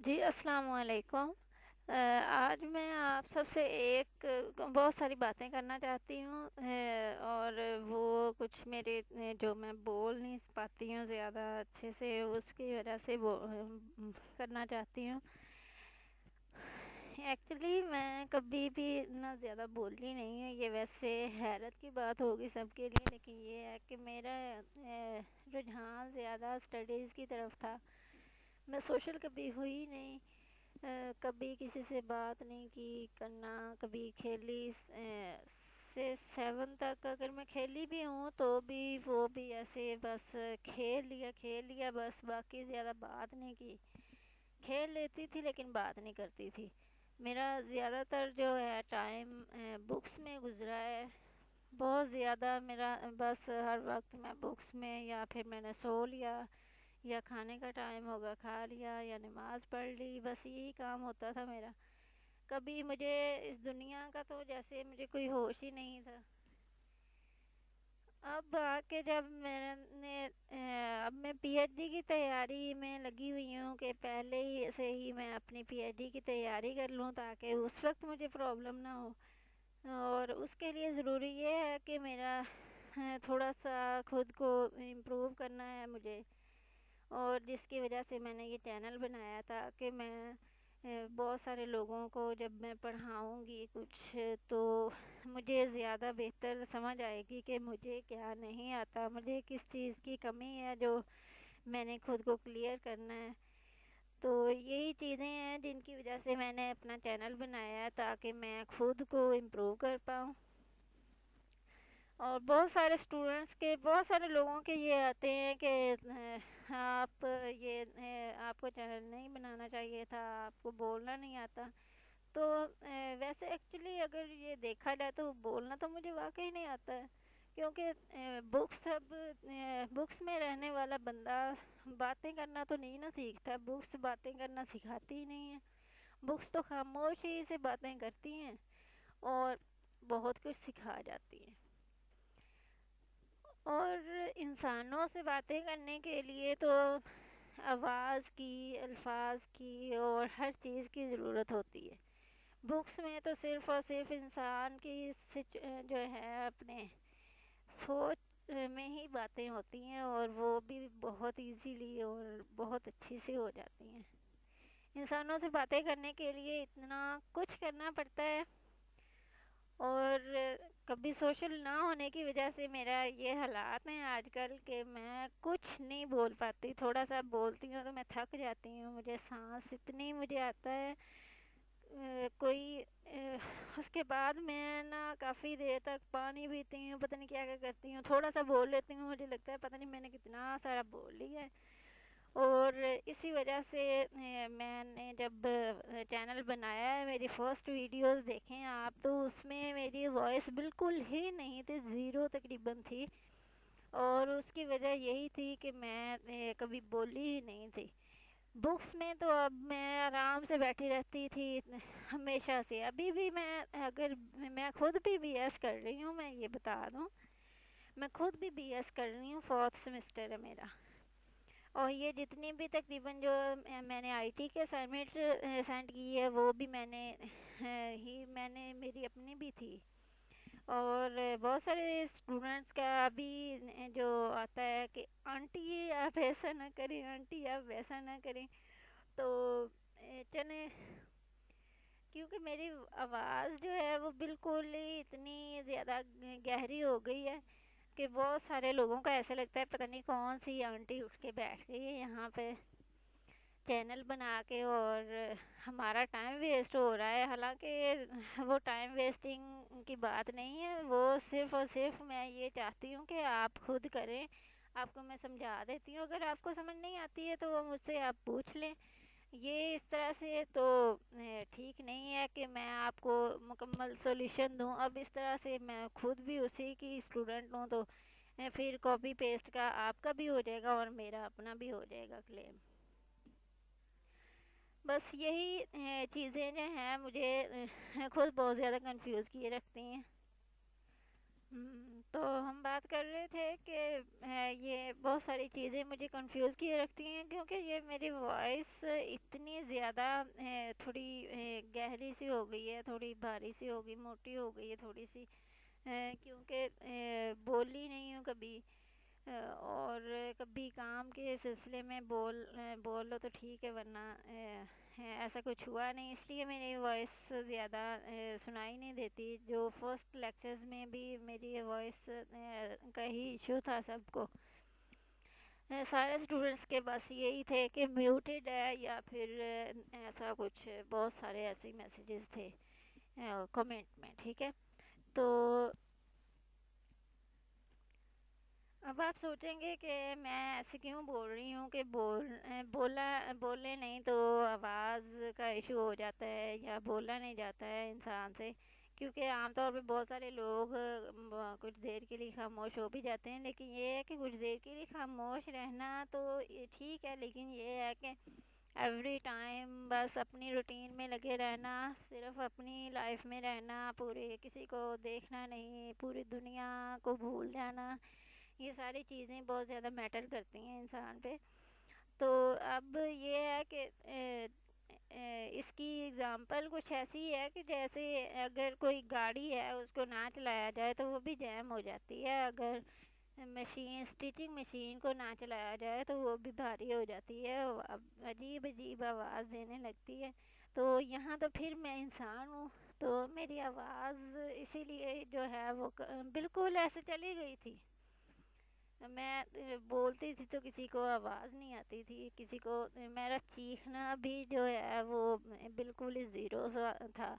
جی السلام علیکم۔ آج میں آپ سب سے ایک بہت ساری باتیں کرنا چاہتی ہوں، اور وہ کچھ میرے جو میں بول نہیں پاتی ہوں زیادہ اچھے سے، اس کی وجہ سے وہ کرنا چاہتی ہوں۔ ایکچولی میں کبھی بھی اتنا زیادہ بولتی نہیں ہوں، یہ ویسے حیرت کی بات ہوگی سب کے لیے، لیکن یہ ہے کہ میرا رجحان زیادہ اسٹڈیز کی طرف تھا۔ میں سوشل کبھی ہوئی نہیں، کبھی کسی سے بات نہیں کی کرنا، کبھی کھیلی سے 7 تک اگر میں کھیلی بھی ہوں تو بھی وہ بھی ایسے بس کھیل لیا بس، باقی زیادہ بات نہیں کی۔ کھیل لیتی تھی لیکن بات نہیں کرتی تھی۔ میرا زیادہ تر جو ہے ٹائم بکس میں گزرا ہے، بہت زیادہ میرا بس ہر وقت میں بکس میں، یا پھر میں نے سو لیا، یا کھانے کا ٹائم ہوگا کھا لیا، یا نماز پڑھ لی، بس یہی کام ہوتا تھا میرا۔ کبھی مجھے اس دنیا کا تو جیسے مجھے کوئی ہوش ہی نہیں تھا۔ اب آ کے جب اب میں پی ایچ ڈی کی تیاری میں لگی ہوئی ہوں کہ پہلے ہی سے ہی میں اپنی پی ایچ ڈی کی تیاری کر لوں تاکہ اس وقت مجھے پرابلم نہ ہو، اور اس کے لیے ضروری یہ ہے کہ میرا تھوڑا سا خود کو امپروو کرنا ہے مجھے، اور جس کی وجہ سے میں نے یہ چینل بنایا تھا کہ میں بہت سارے لوگوں کو جب میں پڑھاؤں گی کچھ تو مجھے زیادہ بہتر سمجھ آئے گی کہ مجھے کیا نہیں آتا، مجھے کس چیز کی کمی ہے جو میں نے خود کو کلیئر کرنا ہے۔ تو یہی چیزیں ہیں جن کی وجہ سے میں نے اپنا چینل بنایا ہے تاکہ میں خود کو امپروو کر پاؤں۔ اور بہت سارے اسٹوڈنٹس کے، بہت سارے لوگوں کے یہ آتے ہیں کہ آپ آپ کو چینل نہیں بنانا چاہیے تھا، آپ کو بولنا نہیں آتا۔ تو ویسے ایکچولی اگر یہ دیکھا جائے تو بولنا تو مجھے واقعی نہیں آتا ہے، کیونکہ بکس میں رہنے والا بندہ باتیں کرنا تو نہیں نا سیکھتا، بکس باتیں کرنا سکھاتی ہی نہیں ہے۔ بکس تو خاموشی سے باتیں کرتی ہیں اور بہت کچھ سکھا جاتی ہیں۔ اور انسانوں سے باتیں کرنے کے لیے تو آواز کی، الفاظ کی اور ہر چیز کی ضرورت ہوتی ہے۔ بکس میں تو صرف اور صرف انسان کی جو ہے اپنے سوچ میں ہی باتیں ہوتی ہیں، اور وہ بھی بہت ایزیلی اور بہت اچھی سے ہو جاتی ہیں۔ انسانوں سے باتیں کرنے کے لیے اتنا کچھ کرنا پڑتا ہے، اور کبھی سوشل نہ ہونے کی وجہ سے میرا یہ حالات ہیں آج کل کہ میں کچھ نہیں بول پاتی، تھوڑا سا بولتی ہوں تو میں تھک جاتی ہوں، مجھے سانس اتنی مجھے آتا ہے کوئی اس کے بعد میں نا کافی دیر تک پانی پیتی ہوں، پتہ نہیں کیا کیا کرتی ہوں، تھوڑا سا بول لیتی ہوں، مجھے لگتا ہے پتہ نہیں میں نے کتنا سارا بول لیا ہے۔ اور اسی وجہ سے میں نے جب چینل بنایا ہے، میری فرسٹ ویڈیوز دیکھیں آپ تو اس میں میری وائس بالکل ہی نہیں تھی، زیرو تقریباً تھی، اور اس کی وجہ یہی تھی کہ میں کبھی بولی ہی نہیں تھی۔ بکس میں تو اب میں آرام سے بیٹھی رہتی تھی ہمیشہ سے، ابھی بھی میں خود بھی بی ایس کر رہی ہوں، میں یہ بتا دوں میں خود بھی بی ایس کر رہی ہوں، 4th سیمسٹر ہے میرا، اور یہ جتنی بھی تقریباً جو میں نے آئی ٹی کے اسائنمنٹ سینڈ کی ہے وہ بھی میں نے میری اپنی بھی تھی، اور بہت سارے اسٹوڈنٹس کا بھی جو آتا ہے کہ آنٹی آپ ایسا نہ کریں، آنٹی آپ ویسا نہ کریں، تو چلیں کیونکہ میری آواز جو ہے وہ بالکل ہی اتنی زیادہ گہری ہو گئی ہے کہ بہت سارے لوگوں کا ایسا لگتا ہے پتہ نہیں کون سی آنٹی اٹھ کے بیٹھ گئی ہے یہاں پہ چینل بنا کے، اور ہمارا ٹائم ویسٹ ہو رہا ہے، حالانکہ وہ ٹائم ویسٹنگ کی بات نہیں ہے، وہ صرف اور صرف میں یہ چاہتی ہوں کہ آپ خود کریں۔ آپ کو میں سمجھا دیتی ہوں، اگر آپ کو سمجھ نہیں آتی ہے تو وہ مجھ سے آپ پوچھ لیں۔ یہ اس طرح سے تو ٹھیک نہیں ہے کہ میں آپ کو مکمل سولیوشن دوں، اب اس طرح سے میں خود بھی اسی کی اسٹوڈنٹ ہوں، تو پھر کاپی پیسٹ کا آپ کا بھی ہو جائے گا اور میرا اپنا بھی ہو جائے گا کلیم۔ بس یہی چیزیں جو ہیں مجھے خود بہت زیادہ کنفیوز کیے رکھتی ہیں۔ تو ہم بات کر رہے تھے کہ یہ بہت ساری چیزیں مجھے کنفیوز کیے رکھتی ہیں، کیونکہ یہ میری وائس اتنی زیادہ تھوڑی گہری سی ہو گئی ہے، تھوڑی بھاری سی ہو گئی، موٹی ہو گئی ہے تھوڑی سی، کیونکہ بولی نہیں ہوں کبھی، اور کبھی کام کے سلسلے میں بول لو تو ٹھیک ہے، ورنہ ایسا کچھ ہوا نہیں، اس لیے میری وائس زیادہ سنائی نہیں دیتی. جو فرسٹ لیکچرز میں بھی میری وائس کا ہی ایشو تھا سب کو، سارے اسٹوڈنٹس کے بس یہی تھے کہ میوٹیڈ ہے یا پھر ایسا کچھ، بہت سارے ایسے میسیجز تھے کمنٹ میں. ٹھیک ہے، تو اب آپ سوچیں گے کہ میں ایسے کیوں بول رہی ہوں کہ بولے نہیں تو آواز کا ایشو ہو جاتا ہے یا بولا نہیں جاتا ہے انسان سے، کیونکہ عام طور پہ بہت سارے لوگ کچھ دیر کے لیے خاموش ہو بھی جاتے ہیں، لیکن یہ ہے کہ کچھ دیر کے لیے خاموش رہنا تو یہ ٹھیک ہے، لیکن یہ ہے کہ ایوری ٹائم بس اپنی روٹین میں لگے رہنا، صرف اپنی لائف میں رہنا، پورے کسی کو دیکھنا نہیں، پوری دنیا کو بھول جانا، یہ ساری چیزیں بہت زیادہ میٹر کرتی ہیں انسان پہ. تو اب یہ ہے کہ اس کی اگزامپل کچھ ایسی ہے کہ جیسے اگر کوئی گاڑی ہے اس کو نہ چلایا جائے تو وہ بھی جیم ہو جاتی ہے، اگر اسٹیچنگ مشین کو نہ چلایا جائے تو وہ بھی بھاری ہو جاتی ہے، عجیب عجیب آواز دینے لگتی ہے. تو یہاں تو پھر میں انسان ہوں، تو میری آواز اسی لیے جو ہے وہ بالکل ایسے چلی گئی تھی. میں بولتی تھی تو کسی کو آواز نہیں آتی تھی، کسی کو میرا چیخنا بھی جو ہے وہ بالکل ہی زیرو سا تھا،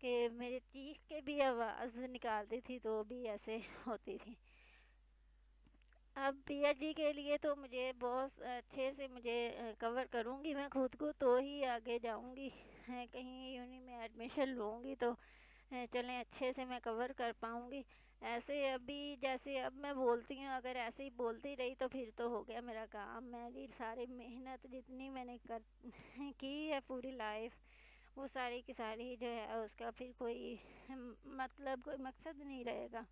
کہ میرے چیخ کے بھی آواز نکالتی تھی تو بھی ایسے ہوتی تھی. اب پی ایچ ڈی کے لیے تو مجھے بہت اچھے سے مجھے کور کروں گی میں خود کو تو ہی آگے جاؤں گی، کہیں یونی میں ایڈمیشن لوں گی تو چلیں اچھے سے میں کور کر پاؤں گی. ایسے ابھی جیسے اب میں بولتی ہوں، اگر ایسے ہی بولتی رہی تو پھر تو ہو گیا میرا کام، میری ساری محنت جتنی میں نے کی ہے پوری لائف، وہ ساری کی ساری جو ہے اس کا پھر کوئی مطلب کوئی مقصد نہیں رہے گا.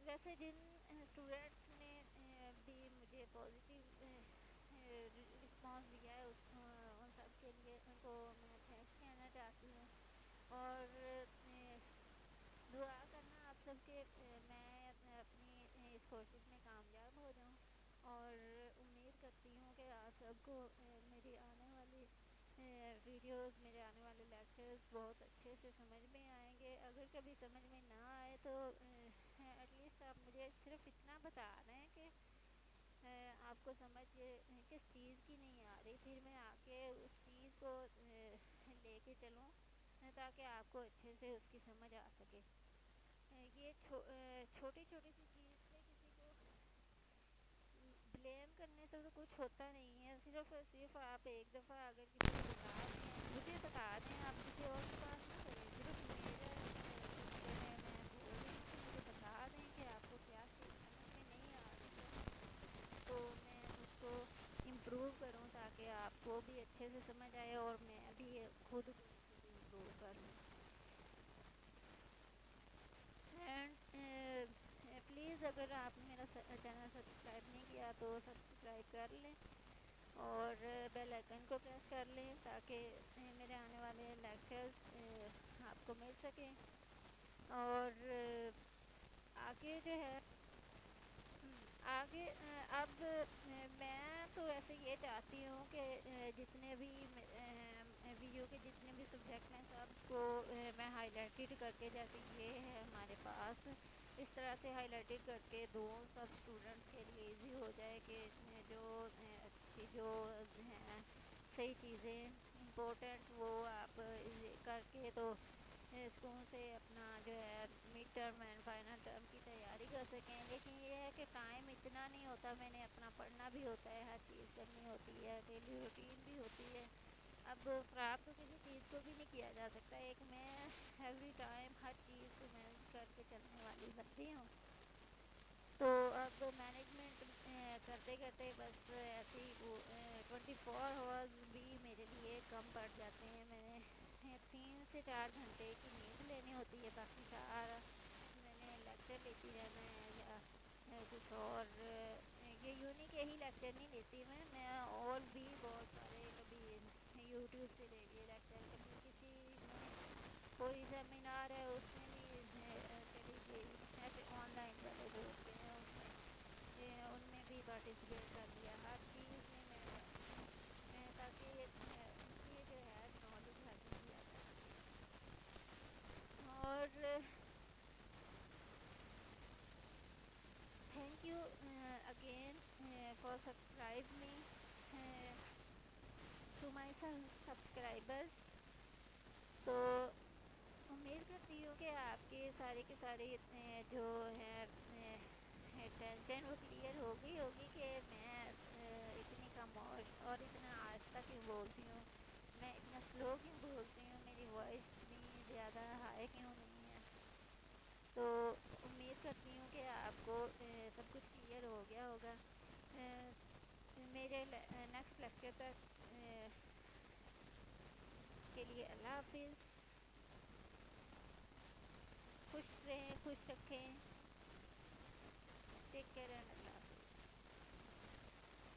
ویسے جن اسٹوڈنٹس نے بھی مجھے پازیٹیو رسپانس دیا ہے ان سب کے لیے ان کو میں تھینکس کہنا چاہتی ہوں، اور دعا کرنا آپ سب کے میں اپنی اس کوشش میں کامیاب ہو جاؤں، اور امید کرتی ہوں کہ آپ سب کو میری آنے والی ویڈیوز، میرے آنے والے لیکچرز بہت اچھے سے سمجھ میں آئیں گے. اگر کبھی سمجھ میں نہ آئے تو ایٹ لیسٹ آپ مجھے صرف اتنا بتا دیں کہ آپ کو سمجھ کس چیز کی نہیں آ رہی، پھر میں آ کے اس چیز کو لے کے چلوں تاکہ آپ کو اچھے سے اس کی سمجھ آ سکے. یہ چھوٹی چھوٹی سی چیز سے کسی کو بلیم کرنے سے تو کچھ ہوتا نہیں ہے، صرف آپ ایک دفعہ اگر کسی کو بتا دیں، مجھے بتا دیں، آپ کسی اور کی بات نہ کریں، صرف میرے سلسلے میں بول رہی ہوں کہ مجھے بتا دیں کہ آپ کو کیا چیز سمجھ میں نہیں آ رہی ہے، تو میں اس کو امپروو کروں تاکہ آپ کو بھی اچھے سے سمجھ آئے اور میں بھی خود کو امپروو کروں. اینڈ پلیز اگر آپ نے میرا چینل سبسکرائب نہیں کیا تو سبسکرائب کر لیں اور بیل آئکن کو پریس کر لیں تاکہ میرے آنے والے لیکچرز آپ کو مل سکیں. اور آگے جو ہے آگے اب میں تو ایسے یہ چاہتی ہوں کہ جتنے بھی وی یو کے جتنے بھی سبجیکٹ ہیں سب کو میں ہائی لائٹڈ کر کے، جیسے یہ ہے ہمارے پاس، اس طرح سے ہائی لائٹڈ کر کے دوں سب اسٹوڈنٹس کے لیے ایزی ہو جائے کہ جو اچھی جو ہیں صحیح چیزیں امپورٹنٹ وہ آپ کر کے تو اسکول سے اپنا جو ہے mid term and final term کی تیاری کر سکیں. لیکن یہ ہے کہ ٹائم اتنا نہیں ہوتا، میں نے اپنا پڑھنا بھی ہوتا ہے، ہر چیز کرنی ہوتی ہے، ڈیلی روٹین بھی ہوتی ہے. اب خراب تو کسی چیز کو بھی نہیں کیا جا سکتا، ایک میں ایوری ٹائم ہر چیز کو مینیج کر کے چلنے والی بندی ہوں. تو اب مینجمنٹ کرتے کرتے بس ایسی 24 آورز بھی میرے لیے کم پڑ جاتے ہیں. میں نے 3 سے 4 گھنٹے کی نیند لینی ہوتی ہے، باقی سارا میں نے لیکچر لیتی رہنا ہے یا کچھ اور یہ یوں نہیں کہ یہی لیکچر نہیں لیتی میں اور بھی بہت سارے کبھی یوٹیوب سے لے لیے لیکچر، کبھی کسی میں کوئی سیمینار ہے اس میں بھی چلی گئی، ایسے آن لائن والے جو ہوتے ہیں ان میں بھی پارٹیسپیٹ کر لیا، ہر چیز میں تاکہ یہ جو ہے نالج حاصل کیا جا سکے۔ اور thank you again for subscribe me to my subscribers۔ تو امید کرتی ہوں کہ آپ کے سارے جو ہے ٹینشن وہ کلیئر ہوگی کہ میں اتنی خاموش اور اتنا آہستہ کیوں بولتی ہوں، میں اتنا سلو کیوں بولتی ہوں، میری وائس اتنی زیادہ ہائی کیوں نہیں ہے۔ تو امید کرتی ہوں کہ آپ کو سب کچھ کلیئر ہو گیا ہوگا۔ میرے نیکسٹ لیکچر تک کے لیے اللہ حافظ، خوش رہیں، خوش رکھیں، ٹیک کیئر۔